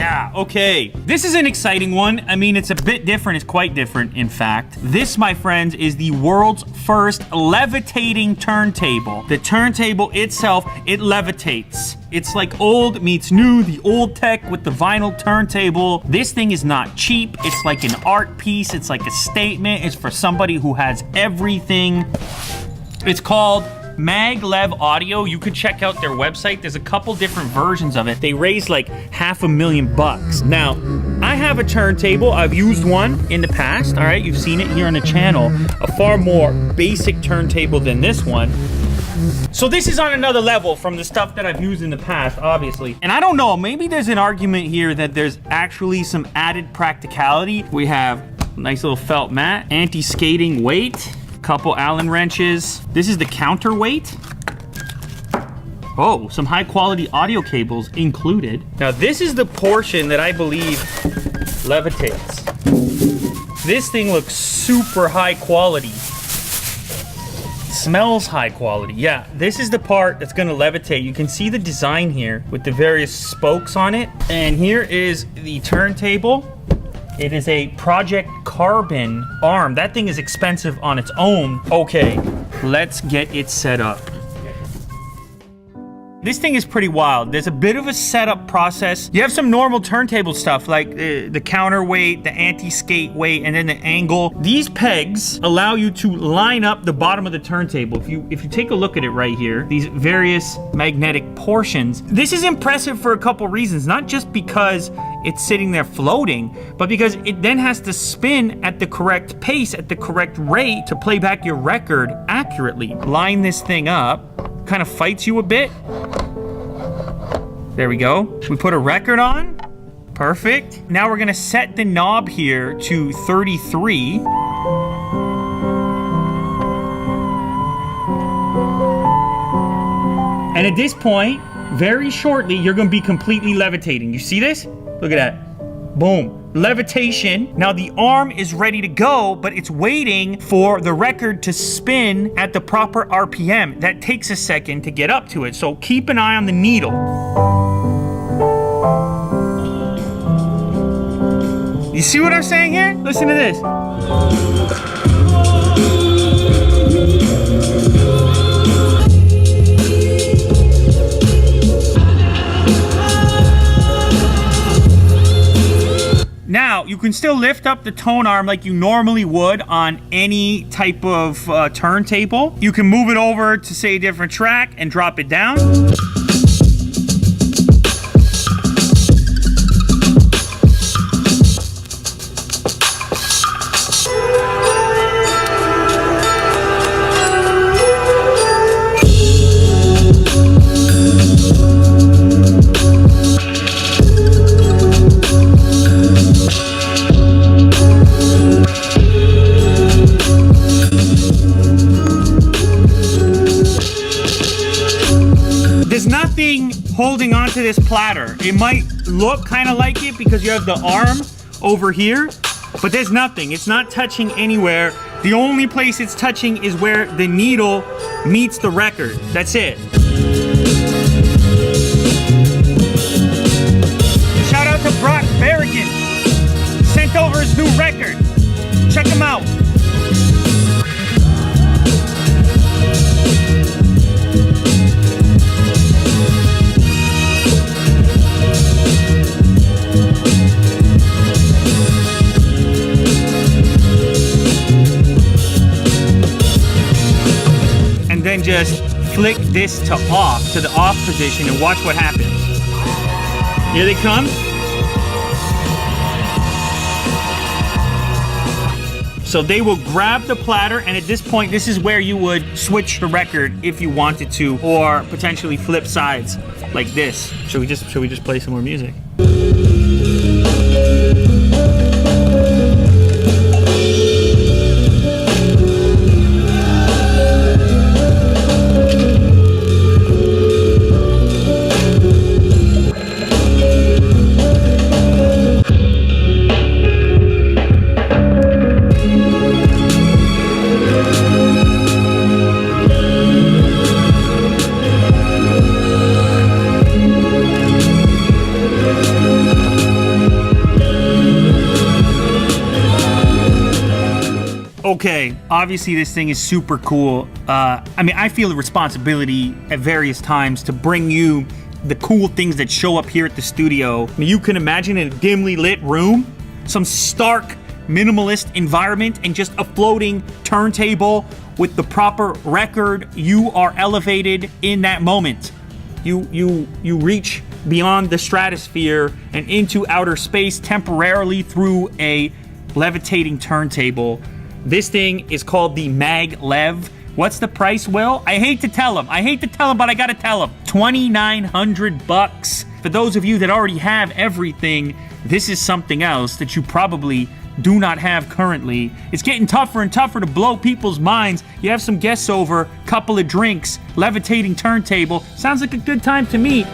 Yeah, okay. This is an exciting one. I mean, it's a bit different. It's quite different, in fact. This, my friends, is the world's first levitating turntable. The turntable itself, it levitates. It's like old meets new, the old tech with the vinyl turntable. This thing is not cheap. It's like an art piece. It's like a statement. It's for somebody who has everything. It's called Maglev Audio. You could check out their website. There's a couple different versions of it. They raised like $500,000. Now, I have a turntable. I've used one in the past. All right, you've seen it here on the channel. A far more basic turntable than this one. So this is on another level from the stuff that I've used in the past, obviously. And I don't know, maybe there's an argument here that there's actually some added practicality. We have a nice little felt mat, anti-skating weight, couple Allen wrenches. This is the counterweight. Oh, some high quality audio cables included. Now this is the portion that I believe levitates. This thing looks super high quality. Smells high quality. Yeah, this is the part that's gonna levitate. You can see the design here with the various spokes on it. And here is the turntable. It is a Project Carbon arm. That thing is expensive on its own. Okay, let's get it set up. This thing is pretty wild. There's a bit of a setup process. You have some normal turntable stuff like the counterweight, the anti-skate weight, and then the angle. These pegs allow you to line up the bottom of the turntable. If you take a look at it right here, these various magnetic portions. This is impressive for a couple reasons, not just because it's sitting there floating, but because it then has to spin at the correct pace, at the correct rate to play back your record accurately. Line this thing up. Kind of fights you a bit. There we go. We put a record on. Perfect. Now we're gonna set the knob here to 33. And at this point, very shortly, you're gonna be completely levitating. You see this? Look at that. Boom. Levitation. Now the arm is ready to go, but it's waiting for the record to spin at the proper RPM. That takes a second to get up to it, so keep an eye on the needle. You see what I'm saying here? Listen to this. Now, you can still lift up the tone arm like you normally would on any type of turntable. You can move it over to, say, a different track and drop it down. Holding onto this platter. It might look kind of like it because you have the arm over here, but there's nothing. It's not touching anywhere. The only place it's touching is where the needle meets the record. That's it. Shout out to Brock Berrigan. Sent over his new record. Check him out. And then just flick this to off, to the off position, and watch what happens. Here they come. So they will grab the platter, and at this point, this is where you would switch the record if you wanted to, or potentially flip sides like this. Should we just play some more music? Okay, obviously this thing is super cool. I mean, I feel a responsibility at various times to bring you the cool things that show up here at the studio. I mean, you can imagine in a dimly lit room, some stark minimalist environment, and just a floating turntable with the proper record. You are elevated in that moment. You reach beyond the stratosphere and into outer space temporarily through a levitating turntable. This thing is called the Mag Lev. What's the price, Will? I hate to tell him, but I gotta tell him. $2,900. For those of you that already have everything, this is something else that you probably do not have currently. It's getting tougher and tougher to blow people's minds. You have some guests over, couple of drinks, levitating turntable. Sounds like a good time to me.